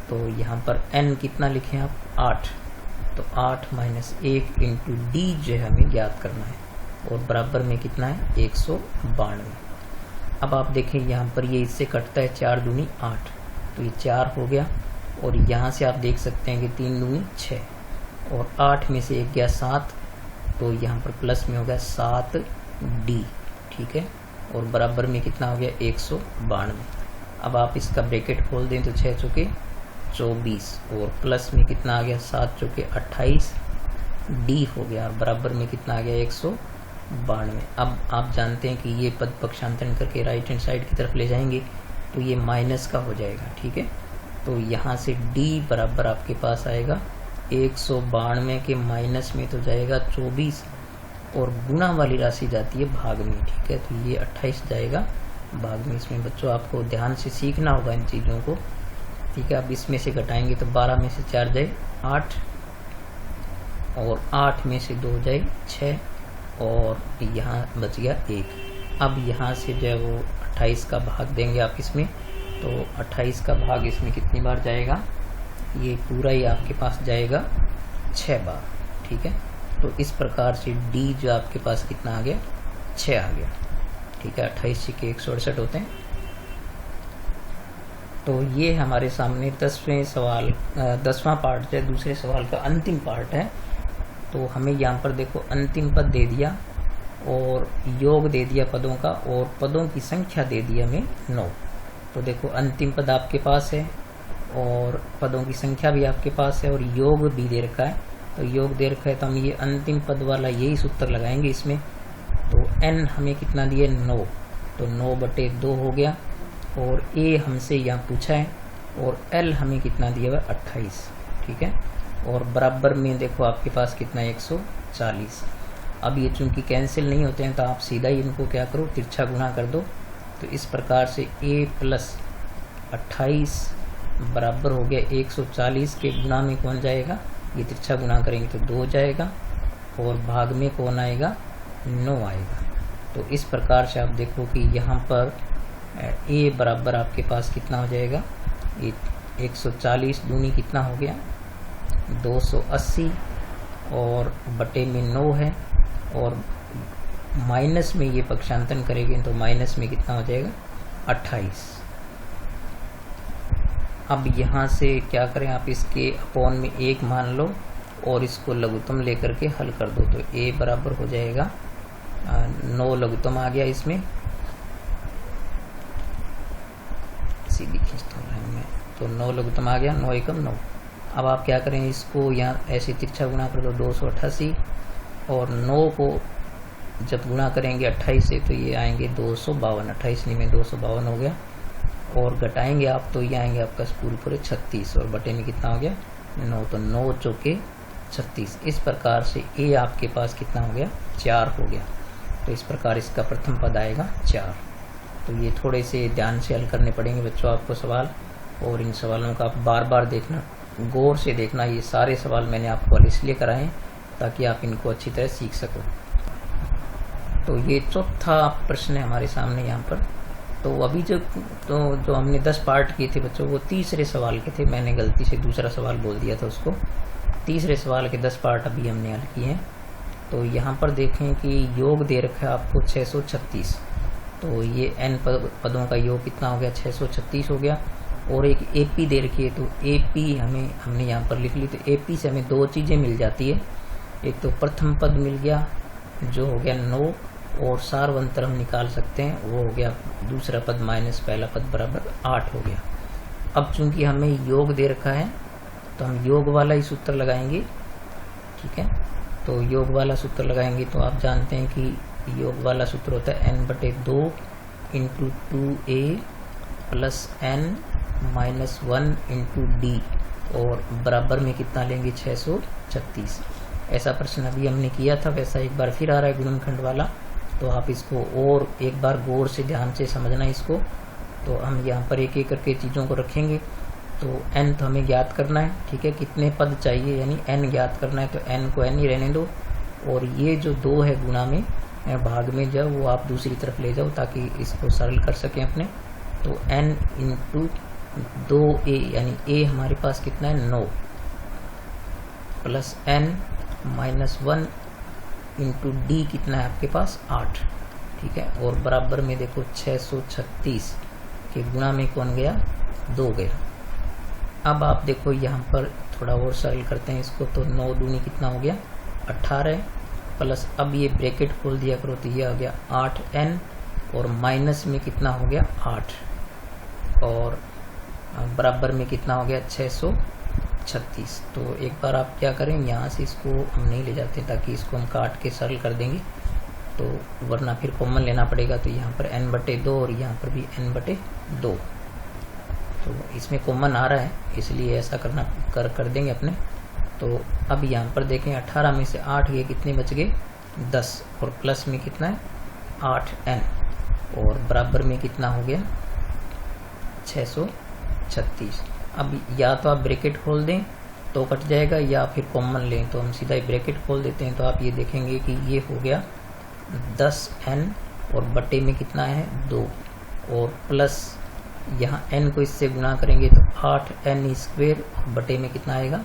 तो यहाँ पर n कितना लिखें आप, 8, तो 8 - 1 इंटू d जो है हमें ज्ञात करना है, और बराबर में कितना है, 192। अब आप देखें यहाँ पर ये इससे कटता है, 4 दूनी 8, तो ये 4 हो गया। और यहाँ से आप देख सकते हैं कि 3 दूनी 6, और 8 में से 1 गया 7, तो यहाँ पर प्लस में हो गया 7d। ठीक है, और बराबर में कितना हो गया, 192। अब आप इसका ब्रैकेट खोल दें तो 6 चौके 24, और प्लस में कितना आ गया, 7 चौके 28, d हो गया, और बराबर में कितना आ गया, 192। अब आप जानते हैं कि ये पद पक्षांतरण करके राइट हैंड साइड की तरफ ले जाएंगे तो ये माइनस का हो जाएगा। ठीक है, तो यहाँ से d बराबर आपके पास आएगा 192 के माइनस में तो जाएगा 24, और गुणा वाली राशि जाती है भाग में। ठीक है, तो ये 28 जाएगा भाग में। इसमें बच्चों आपको ध्यान से सीखना होगा इन चीज़ों को। ठीक है, अब इसमें से घटाएंगे तो 12 में से 4 जाए 8, और 8 में से 2 जाए 6, और यहाँ बच गया 1। अब यहाँ से जो है वो 28 का भाग देंगे आप इसमें, तो 28 का भाग इसमें कितनी बार जाएगा, ये पूरा ही आपके पास जाएगा 6 बार। ठीक है, तो इस प्रकार से d जो आपके पास कितना आ गया, 6 आ गया। ठीक है, 28 के 168 होते हैं। तो ये हमारे सामने 10वां पार्ट है, दूसरे सवाल का अंतिम पार्ट है। तो हमें यहाँ पर देखो अंतिम पद दे दिया और योग दे दिया पदों का, और पदों की संख्या दे दी हमें 9। तो देखो अंतिम पद आपके पास है और पदों की संख्या भी आपके पास है और योग भी दे रखा है। तो योग दे रखा है तो हम ये अंतिम पद वाला यही सूत्र लगाएंगे इसमें। तो n हमें कितना दिया, 9, तो 9/2 हो गया। और a हमसे यहाँ पूछा है, और l हमें कितना दिया हुआ, 28। ठीक है, और बराबर में देखो आपके पास कितना, 140। अब ये चूंकि कैंसिल नहीं होते हैं तो आप सीधा ही इनको क्या करो, तिरछा गुणा कर दो। तो इस प्रकार से a + 28 बराबर हो गया 140 के गुणा में कौन जाएगा, ये तिरछा गुणा करेंगे तो 2 जाएगा, और भाग में कौन आएगा, 9 आएगा। तो इस प्रकार से आप देखो कि यहाँ पर a बराबर आपके पास कितना हो जाएगा, 140 दूनी कितना हो गया, 280, और बटे में 9 है, और माइनस में ये पक्षांतरण करेंगे तो माइनस में कितना हो जाएगा, 28। अब यहाँ से क्या करें, आप इसके अपॉन में 1 मान लो और इसको लघुत्तम लेकर के हल कर दो। तो a बराबर हो जाएगा 9 लघुत्तम आ गया इसमें, सीधी खींचता हूँ मैं, तो 9 लघुत्तम आ गया, 9 एकम 9। अब आप क्या करें, इसको यहाँ ऐसे तिरछा गुणा कर दो, 288, और 9 को जब गुणा करेंगे 28 से तो ये आएंगे 252, 28 में 252 हो गया, और घटाएंगे आप तो ये आएंगे आपका पूरे 36, और बटे में कितना हो गया, 9, तो 9 चौके 36। इस प्रकार से a आपके पास कितना हो गया, 4 हो गया। तो इस प्रकार इसका प्रथम पद आएगा 4। तो ये थोड़े से ध्यान से हल करने पड़ेंगे बच्चों आपको सवाल, और इन सवालों का आप बार बार देखना, गौर से देखना। ये सारे सवाल मैंने आपको हल इसलिए कराए ताकि आप इनको अच्छी तरह सीख सको। तो ये चौथा प्रश्न है हमारे सामने यहाँ पर। तो अभी जो हमने 10 पार्ट किए थे बच्चों, वो तीसरे सवाल के थे, मैंने गलती से दूसरा सवाल बोल दिया था उसको। तीसरे सवाल के 10 पार्ट अभी हमने हल किए हैं। तो यहाँ पर देखें कि योग दे रखा है आपको 636, तो ये n पदों का योग कितना हो गया, 636 हो गया। और एक AP दे रखी है, तो AP हमने यहाँ पर लिख ली। तो AP से हमें दो चीज़ें मिल जाती है, एक तो प्रथम पद मिल गया जो हो गया 9, और सारवंतर हम निकाल सकते हैं, वो हो गया दूसरा पद माइनस पहला पद बराबर 8 हो गया। अब चूंकि हमें योग दे रखा है तो हम योग वाला ही सूत्र लगाएंगे, ठीक है। तो योग वाला सूत्र लगाएंगे तो आप जानते हैं कि योग वाला सूत्र होता है n/2 into 2a plus n minus 1 into D, और बराबर में कितना लेंगे, 636। ऐसा प्रश्न अभी हमने किया था, वैसा एक बार फिर आ रहा है गुणनखंड वाला। तो आप इसको और एक बार गौर से ध्यान से समझना इसको। तो हम यहाँ पर एक एक करके चीज़ों को रखेंगे। तो n तो हमें ज्ञात करना है, ठीक है, कितने पद चाहिए यानी n ज्ञात करना है, तो n को n ही रहने दो। और ये जो 2 है गुणा में भाग में जाओ, वो आप दूसरी तरफ ले जाओ ताकि इसको सरल कर सकें अपने। तो n इंटू 2a यानी a हमारे पास कितना है 9 plus n minus 1 into D कितना है आपके पास 8, ठीक है। और बराबर में देखो 636 के गुणा में कौन गया, 2 गया। अब आप देखो यहाँ पर थोड़ा और सरल करते हैं इसको। तो 9 दूनी कितना हो गया 18 प्लस, अब ये ब्रैकेट खोल दिया करो तो ये आ गया 8n, और माइनस में कितना हो गया 8, और बराबर में कितना हो गया 636। तो एक बार आप क्या करें, यहाँ से इसको हम नहीं ले जाते ताकि इसको हम काट के सरल कर देंगे, तो वरना फिर कॉमन लेना पड़ेगा। तो यहाँ पर n/2 और यहाँ पर भी n/2, तो इसमें कॉमन आ रहा है इसलिए ऐसा कर देंगे अपने। तो अब यहाँ पर देखें 18 में से 8 ये कितने बच गए 10, और प्लस में कितना है 8n, और बराबर में कितना हो गया 636। अब या तो आप ब्रैकेट खोल दें तो कट जाएगा, या फिर कॉमन लें तो हम सीधा ही ब्रैकेट खोल देते हैं। तो आप ये देखेंगे कि ये हो गया 10n, और बटे में कितना है 2, और प्लस यहाँ n को इससे गुणा करेंगे तो 8n², बटे में कितना आएगा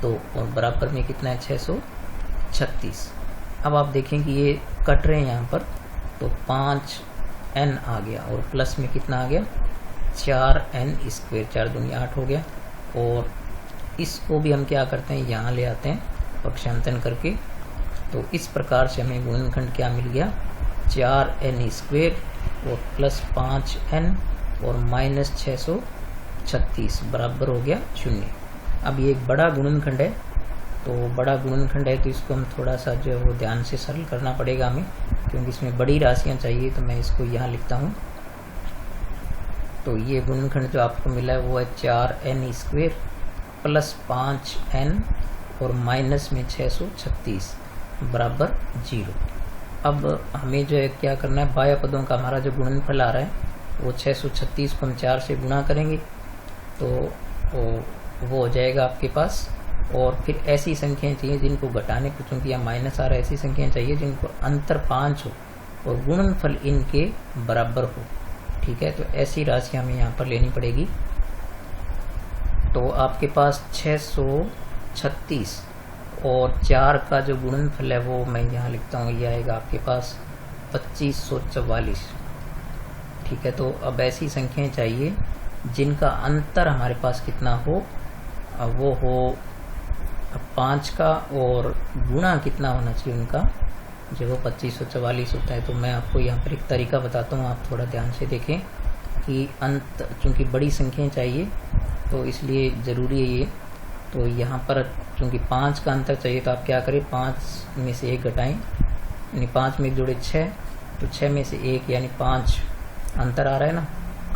2, और बराबर में कितना है 636। अब आप देखें कि ये कट रहे हैं यहाँ पर, तो 5n आ गया, और प्लस में कितना आ गया 4n², 4 दूनी 8 हो गया। और इसको भी हम क्या करते हैं, यहाँ ले आते हैं पक्षांतन करके। तो इस प्रकार से हमें गुणनखंड क्या मिल गया 4n² और प्लस 5n और माइनस 636 बराबर हो गया 0। अब ये एक बड़ा गुणनखंड है, तो बड़ा गुणनखंड है तो इसको हम थोड़ा सा जो है वो ध्यान से सरल करना पड़ेगा हमें, क्योंकि इसमें बड़ी राशियां चाहिए। तो मैं इसको यहाँ लिखता हूँ। तो ये गुणनखंड जो आपको मिला है वो है 4n² प्लस 5n और माइनस में 636 बराबर 0। अब हमें जो है क्या करना है, बाह्य पदों का हमारा जो गुणनफल आ रहा है वो 636 को हम 4 से गुणा करेंगे तो वो हो जाएगा आपके पास। और फिर ऐसी संख्याएं चाहिए जिनको घटाने को, चूंकि यहाँ माइनस आ रहा है, ऐसी संख्याएं चाहिए जिनको अंतर 5 हो और गुणनफल इनके बराबर हो, ठीक है। तो ऐसी राशि हमें यहाँ पर लेनी पड़ेगी। तो आपके पास 636 और 4 का जो गुणनफल है वो मैं यहाँ लिखता हूँ, ये आएगा आपके पास 2544, ठीक है। तो अब ऐसी संख्याएं चाहिए जिनका अंतर हमारे पास कितना हो, वो हो 5 का, और गुणा कितना होना चाहिए उनका, जो वो 2544 होता है। तो मैं आपको यहाँ पर एक तरीका बताता हूँ, आप थोड़ा ध्यान से देखें कि अंत, चूँकि बड़ी संख्याएं चाहिए तो इसलिए ज़रूरी है ये। तो यहाँ पर चूँकि 5 का अंतर चाहिए तो आप क्या करें, 5 में से 1 घटाएं, यानी 5 में जोड़े 6, तो 6 में से 1 यानी 5 अंतर आ रहा है ना।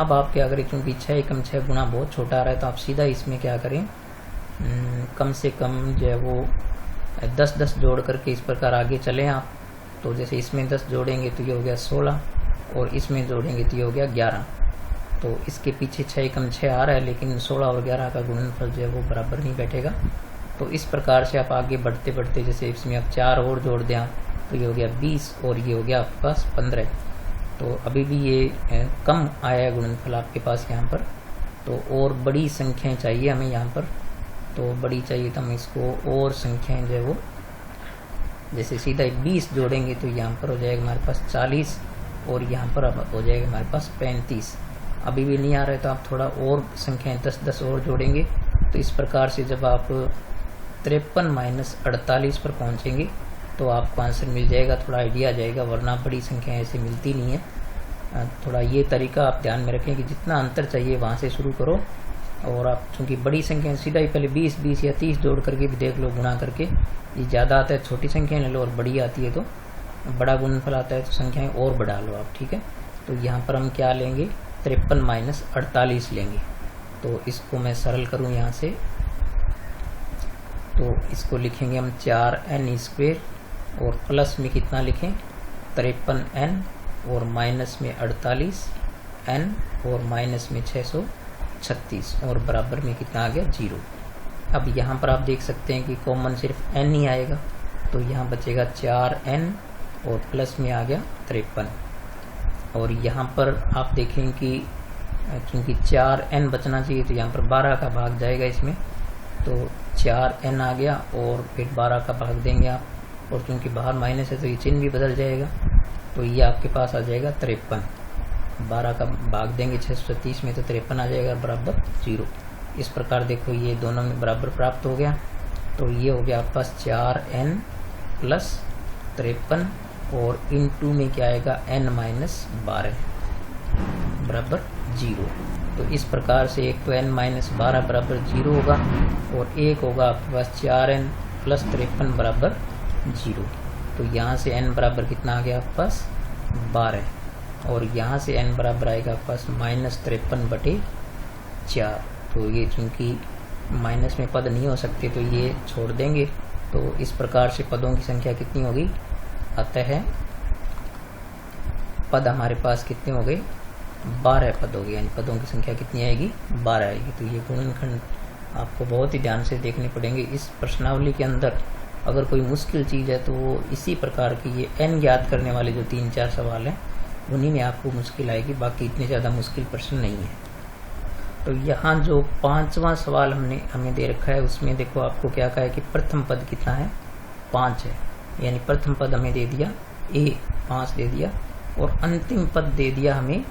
अब आप क्या करें, चूँकि 6 एकम 6 गुना बहुत छोटा आ रहा है, तो आप सीधा इसमें क्या करें, कम से कम जो है वो 10-10 जोड़ करके इस प्रकार आगे चलें आप। तो जैसे इसमें 10 जोड़ेंगे तो ये हो गया 16, और इसमें जोड़ेंगे तो ये हो गया 11। तो इसके पीछे 6 एकम 6 आ रहा है, लेकिन 16 और 11 का गुणनफल जो है वो बराबर नहीं बैठेगा। तो इस प्रकार से आप आगे बढ़ते बढ़ते, जैसे इसमें आप 4 और जोड़ दें तो ये हो गया 20, और ये हो गया आपके पास 15। तो अभी भी ये कम आया गुणनफल आपके पास यहाँ पर। तो और बड़ी संख्याएं चाहिए हमें यहाँ पर, तो बड़ी चाहिए तो हम इसको और संख्याएं जो है वो, जैसे सीधा 20 जोड़ेंगे तो यहाँ पर हो जाएगा हमारे पास 40, और यहाँ पर अब हो जाएगा हमारे पास 35। अभी भी नहीं आ रहा है तो आप थोड़ा और संख्याएं 10-10 और जोड़ेंगे। तो इस प्रकार से जब आप 53 माइनस 48 पर पहुँचेंगे तो आपको आंसर मिल जाएगा, थोड़ा आइडिया आ जाएगा, वरना बड़ी संख्याएं ऐसे मिलती नहीं है। थोड़ा ये तरीका आप ध्यान में रखें कि जितना अंतर चाहिए वहाँ से शुरू करो, और आप चूँकि बड़ी संख्या सीधा ही पहले 20 या 30 जोड़ करके भी देख लो, गुणा करके। ये ज़्यादा आता है छोटी संख्याएं ले लो, और बड़ी आती है तो बड़ा गुणनफल आता है तो संख्याएं और बढ़ा लो आप, ठीक है। तो यहाँ पर हम क्या लेंगे, 53 माइनस 48 लेंगे। तो इसको मैं सरल करूँ यहाँ से, तो इसको लिखेंगे हम 4n² और प्लस में कितना लिखें 53n, और माइनस में 48n, और माइनस में 636, और बराबर में कितना आ गया 0। अब यहाँ पर आप देख सकते हैं कि कॉमन सिर्फ n ही आएगा, तो यहाँ बचेगा 4n और प्लस में आ गया 53। और यहाँ पर आप देखें कि चूँकि 4n बचना चाहिए तो यहाँ पर 12 का भाग जाएगा इसमें, तो 4n आ गया और फिर 12 का भाग देंगे आप, और चूँकि बाहर माइनस है तो ये चिन्ह भी बदल जाएगा, तो ये आपके पास आ जाएगा 53। 12 का भाग देंगे 630 में तो 53 आ जाएगा बराबर 0। इस प्रकार देखो ये दोनों में बराबर प्राप्त हो गया। तो ये हो गया आपके पास 4n प्लस 53 और इनटू में क्या आएगा n माइनस 12 बराबर 0। तो इस प्रकार से एक तो n माइनस 12 बराबर 0 होगा, और एक होगा आपके पास 4n प्लस 53 बराबर 0। तो यहाँ से n बराबर कितना आ गया आपके पास 12, और यहाँ से n बराबर आएगा आपके पास माइनस 53/4। तो ये चूँकि माइनस में पद नहीं हो सकते तो ये छोड़ देंगे। तो इस प्रकार से पदों की संख्या कितनी होगी, अतः पद हमारे पास कितने हो गए 12 पद हो गए, यानी पदों की संख्या कितनी आएगी 12 आएगी। तो ये गुणनखंड आपको बहुत ही ध्यान से देखने पड़ेंगे। इस प्रश्नावली के अंदर अगर कोई मुश्किल चीज़ है तो वो इसी प्रकार की ये n याद करने वाले जो 3-4 सवाल हैं उन्हीं में आपको मुश्किल आएगी, बाकी इतने ज़्यादा मुश्किल प्रश्न नहीं है। तो यहाँ जो 5वां सवाल हमें दे रखा है उसमें देखो आपको क्या कहा है कि प्रथम पद कितना है 5 है, यानी प्रथम पद हमें दे दिया a 5 दे दिया, और अंतिम पद दे दिया हमें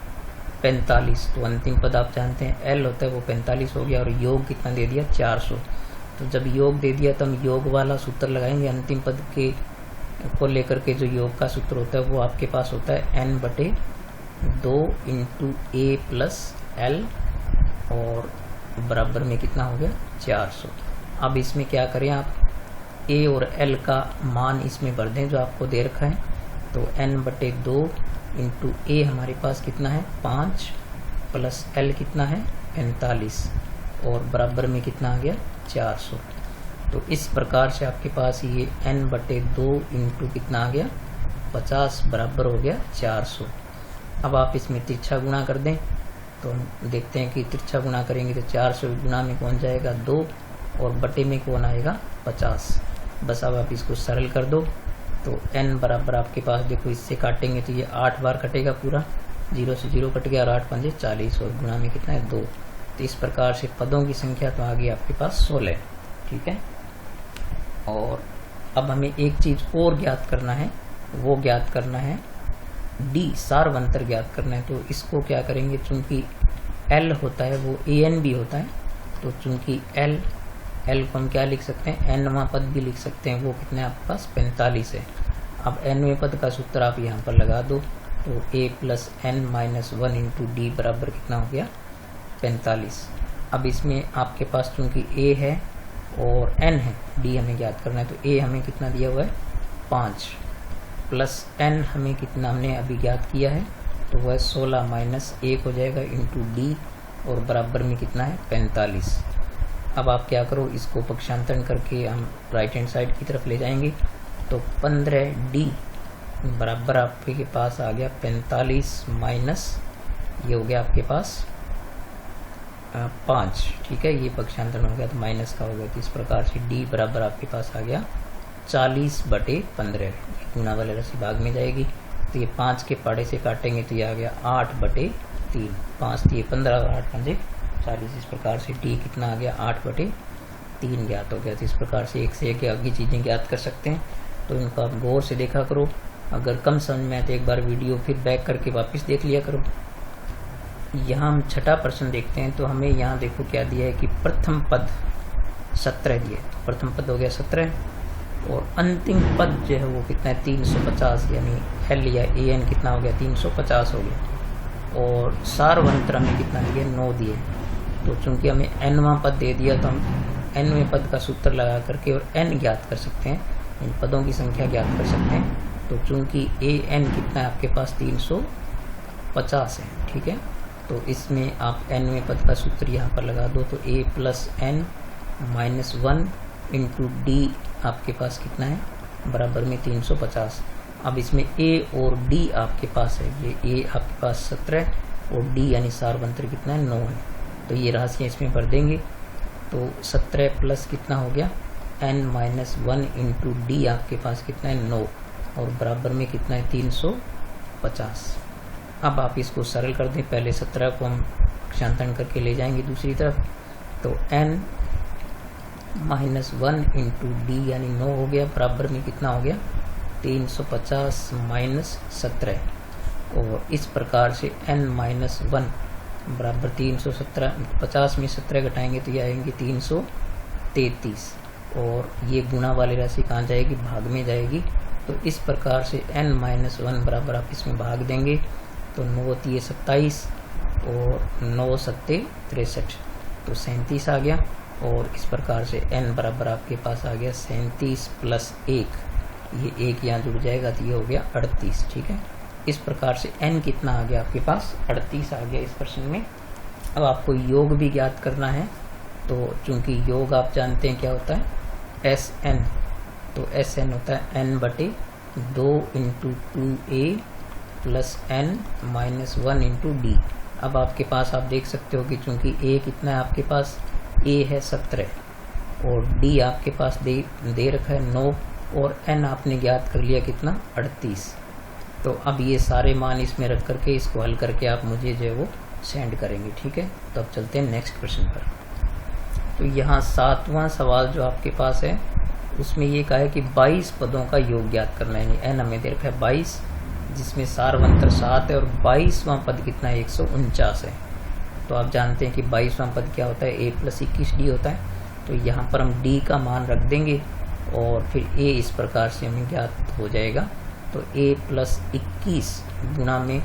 45। तो अंतिम पद आप जानते हैं l होता है वो 45 हो गया, और योग कितना दे दिया 400। तो जब योग दे दिया तो हम योग वाला सूत्र लगाएंगे, अंतिम पद के को लेकर के जो योग का सूत्र होता है वो आपके पास होता है n/2 into a plus l, और बराबर में कितना हो गया 400। अब इसमें क्या करें आप a और l का मान इसमें भर दें जो आपको दे रखा है। तो n/2 इंटू a हमारे पास कितना है 5 प्लस l कितना है 45, और बराबर में कितना आ गया 400। तो इस प्रकार से आपके पास ये n/2 इंटू कितना आ गया 50 बराबर हो गया 400। अब आप इसमें तिरछा गुणा कर दें तो हम देखते हैं कि तिरछा गुणा करेंगे तो 400 गुणा में कौन जाएगा 2, और बटे में कौन आएगा 50। बस अब आप इसको सरल कर दो तो n बराबर आपके पास देखो इससे काटेंगे तो ये 8 बार कटेगा पूरा, 0 से 0 कट गया, और 8 पंजे 40, और गुणा में कितना है 2। तो इस प्रकार से पदों की संख्या तो आ गई आपके पास 16, ठीक है। और अब हमें एक चीज़ और ज्ञात करना है, वो ज्ञात करना है d सारवंतर ज्ञात करना है। तो इसको क्या करेंगे, चूंकि l होता है वो an भी होता है, तो चूंकि l को हम क्या लिख सकते हैं nवां पद भी लिख सकते हैं, वो कितने आपके पास 45 है। अब nवें पद का सूत्र आप यहाँ पर लगा दो, तो a plus n minus 1 into D बराबर कितना हो गया 45। अब इसमें आपके पास चूंकि a है और n है, d हमें ज्ञात करना है, तो a हमें कितना दिया हुआ है 5 प्लस n हमें कितना हमने अभी ज्ञात किया है, तो वह 16 माइनस 1 हो जाएगा इंटू डी, और बराबर में कितना है 45। अब आप क्या करो, इसको पक्षांतरण करके हम राइट हैंड साइड की तरफ ले जाएंगे, तो 15d बराबर आपके पास आ गया 45 माइनस ये हो गया आपके पास 5, ठीक है। ये पक्षांतरण हो गया तो माइनस का हो गया, तो इस प्रकार से d बराबर आपके पास आ गया 40/15। गुणा वाले राशि भाग में जाएगी, तो ये 5 के पाड़े से काटेंगे तो ये आ गया 8/3, 5 दिए 15 और 8 पंजे 40। इस प्रकार से d कितना आ गया 8/3 ज्ञात हो गया। तो इस प्रकार से एक से एक आगे चीज़ें ज्ञात कर सकते हैं, तो इनको आप गौर से देखा करो अगर कम समझ में आए तो एक बार वीडियो फिर बैक करके वापस देख लिया करो। यहाँ हम छठा प्रश्न देखते हैं। तो हमें यहाँ देखो क्या दिया है कि प्रथम पद 17 दिया है। तो प्रथम पद हो गया 17 और अंतिम पद जो है वो कितना है 350, यानी एल या ए एन कितना हो गया 350 हो गया। और सारवंत्र में कितना दिया 9 दिए। तो चूंकि हमें एनवां पद दे दिया तो हम एनवें पद का सूत्र लगा करके और एन ज्ञात कर सकते हैं, इन पदों की संख्या ज्ञात कर सकते हैं। तो चूंकि ए एन कितना है आपके पास 350 है, ठीक है। तो इसमें आप एनवें पद का सूत्र यहाँ पर लगा दो। तो A plus N minus 1 into D आपके पास कितना है बराबर में 350। अब इसमें ए और डी आपके पास है, ये ए आपके पास 17 और डी यानी सारवंत्र कितना है 9 है। तो ये राशियाँ इसमें भर देंगे। तो 17 प्लस कितना हो गया n माइनस 1 इंटू डी आपके पास कितना है 9 और बराबर में कितना है 350। अब आप इसको सरल कर दें। पहले 17 को हम पक्षांतरण करके ले जाएंगे दूसरी तरफ। तो n माइनस 1 इंटू डी यानी 9 हो गया, बराबर में कितना हो गया 350 माइनस 17। और इस प्रकार से n माइनस 1 बराबर 317, 50 में 17 घटाएंगे तो ये आएंगे 333। और ये गुणा वाली राशि कहाँ जाएगी, भाग में जाएगी। तो इस प्रकार से n माइनस 1 बराबर आप इसमें भाग देंगे तो 9 ये 27 और 9 सत्ते 63, तो 37 आ गया। और इस प्रकार से n बराबर आपके पास आ गया 37 प्लस 1, ये 1 यहाँ जुड़ जाएगा तो ये हो गया 38, ठीक है। इस प्रकार से n कितना आ गया आपके पास 38 आ गया इस प्रश्न में। अब आपको योग भी ज्ञात करना है। तो चूंकि योग आप जानते हैं क्या होता है Sn, तो Sn होता है n बटे 2 into 2a plus n minus 1 into D. अब आपके पास आप देख सकते हो कि चूंकि a कितना है आपके पास, a है 17 और d आपके पास दे रखा है 9 और n आपने ज्ञात कर लिया कितना 38। तो अब ये सारे मान इसमें रख करके इसको हल करके आप मुझे जो है वो सेंड करेंगे, ठीक है। तो अब चलते हैं नेक्स्ट प्रश्न पर। तो यहाँ 7वां सवाल जो आपके पास है उसमें ये कहा है कि 22 पदों का योग ज्ञात करना है। यानी n हमें दे रखा है 22, जिसमें सारवंत्र 7 है और 22वां पद कितना है 149 है। तो आप जानते हैं कि 22वां पद क्या होता है, a प्लस 21d होता है। तो यहाँ पर हम d का मान रख देंगे और फिर a इस प्रकार से हमें ज्ञात हो जाएगा। तो a प्लस 21 गुणा में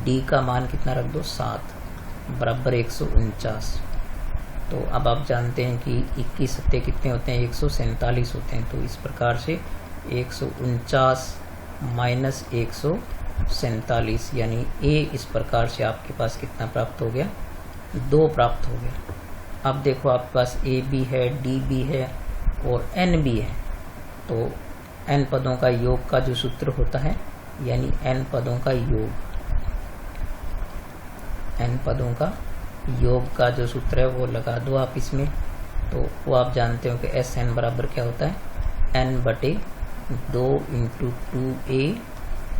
d का मान कितना रख दो 7 बराबर 149। तो अब आप जानते हैं कि 21 सत्ते कितने होते हैं 147 होते हैं। तो इस प्रकार से 149 माइनस 147 यानी a इस प्रकार से आपके पास कितना प्राप्त हो गया 2 प्राप्त हो गया। अब देखो आपके पास a भी है, d भी है और n भी है। तो n पदों का योग का जो सूत्र होता है, यानी n पदों का योग, n पदों का योग का जो सूत्र है वो लगा दो आप इसमें। तो वो आप जानते हो कि Sn बराबर क्या होता है n बटे 2 into 2a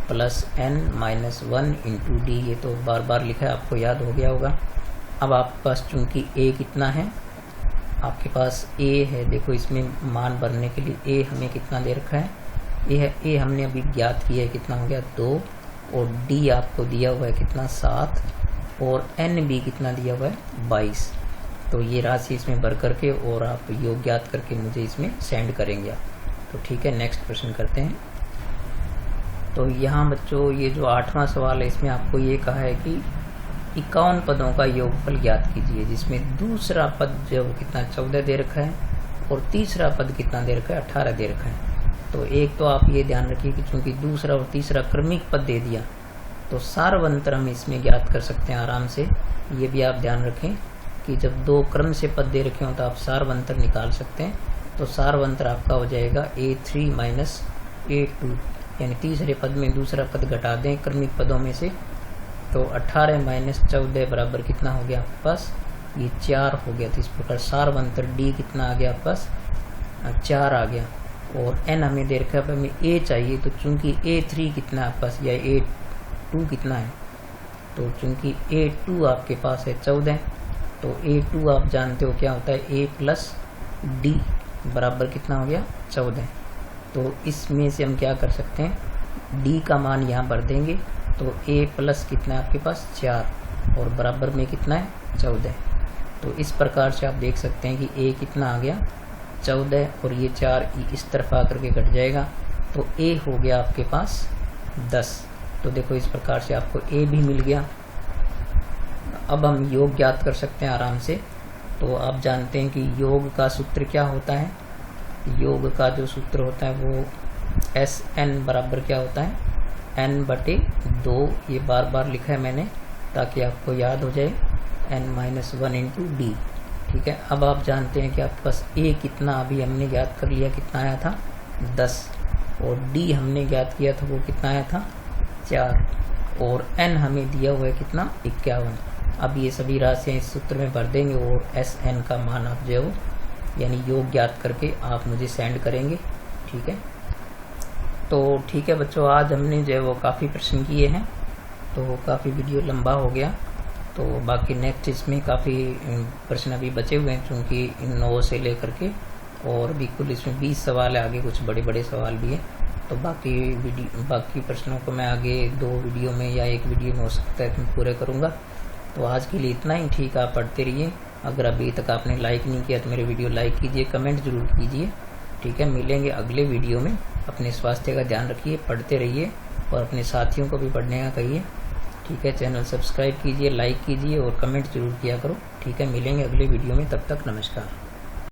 plus n minus 1 into D. ये तो बार बार लिखा है, आपको याद हो गया होगा। अब आपके पास चूंकि a कितना है, आपके पास a है, देखो इसमें मान भरने के लिए a हमें कितना दे रखा है, a हमने अभी ज्ञात किया है कितना हो गया 2 और d आपको दिया हुआ है कितना 7 और n भी कितना दिया हुआ है 22। तो ये राशि इसमें भर करके और आप योग ज्ञात करके मुझे इसमें सेंड करेंगे आप। तो ठीक है, नेक्स्ट प्रश्न करते हैं। तो यहाँ बच्चों ये जो 8वां सवाल है इसमें आपको ये कहा है कि 51 पदों का योगफल ज्ञात कीजिए, जिसमें दूसरा पद जो कितना 14 दे रखा है और तीसरा पद कितना दे रखा है 18 दे रखा है। तो एक तो आप ये ध्यान रखिए कि चूंकि दूसरा और तीसरा क्रमिक पद दे दिया तो सारवंत्र हम इसमें ज्ञात कर सकते हैं आराम से। ये भी आप ध्यान रखें कि जब 2 क्रम से पद दे रखे हों तो आप सारवंत्र निकाल सकते हैं। तो सारवंत्र आपका हो जाएगा a3 माइनस a2, यानी तीसरे पद में दूसरा पद घटा दें क्रमिक पदों में से। तो 18 माइनस 14 बराबर कितना हो गया आपके पास, ये 4 हो गया। तो इस प्रकार सारवंत्र d कितना आ गया आपके पास 4 आ गया। और n हमें दे रखा है, हमें a चाहिए। तो चूंकि a3 कितना है आपके पास या a2 कितना है, तो चूंकि a2 आपके पास है 14, तो a2 आप जानते हो क्या होता है a प्लस डी बराबर कितना हो गया 14। तो इसमें से हम क्या कर सकते हैं डी का मान यहाँ भर देंगे तो ए प्लस कितना है आपके पास 4 और बराबर में कितना है 14। तो इस प्रकार से आप देख सकते हैं कि ए कितना आ गया 14 और ये 4 इस तरफ आकर के घट जाएगा तो ए हो गया आपके पास 10। तो देखो इस प्रकार से आपको ए भी मिल गया। अब हम योग ज्ञात कर सकते हैं आराम से। तो आप जानते हैं कि योग का सूत्र क्या होता है। योग का जो सूत्र होता है वो एस एन बराबर क्या होता है n/2। ये बार बार लिखा है मैंने ताकि आपको याद हो जाए n-1 इंटू डी। ठीक है, अब आप जानते हैं कि आपके पास ए कितना अभी हमने ज्ञात कर लिया, कितना आया था 10 और डी हमने ज्ञात किया था वो कितना आया था 4 और n हमें दिया हुआ है कितना 51। अब ये सभी राशियाँ इस सूत्र में भर देंगे और एस एन का मान आप जो यानी योग ज्ञात करके आप मुझे सेंड करेंगे। ठीक है, तो ठीक है बच्चों, आज हमने जो है वो काफ़ी प्रश्न किए हैं तो काफ़ी वीडियो लंबा हो गया। तो बाकी नेक्स्ट इसमें काफ़ी प्रश्न अभी बचे हुए हैं क्योंकि 9 से लेकर के और भी कुल इसमें 20 सवाल है, आगे कुछ बड़े बड़े सवाल भी हैं। तो बाकी प्रश्नों को मैं आगे 2 वीडियो में या 1 वीडियो में हो सकता है मैं पूरे करूँगा। तो आज के लिए इतना ही। ठीक, आप पढ़ते रहिए। अगर अभी तक आपने लाइक नहीं किया तो मेरे वीडियो लाइक कीजिए, कमेंट जरूर कीजिए। ठीक है, मिलेंगे अगले वीडियो में। अपने स्वास्थ्य का ध्यान रखिए, पढ़ते रहिए और अपने साथियों को भी पढ़ने का कहिए। ठीक है, चैनल सब्सक्राइब कीजिए, लाइक कीजिए और कमेंट जरूर किया करो। ठीक है, मिलेंगे अगले वीडियो में, तब तक नमस्कार।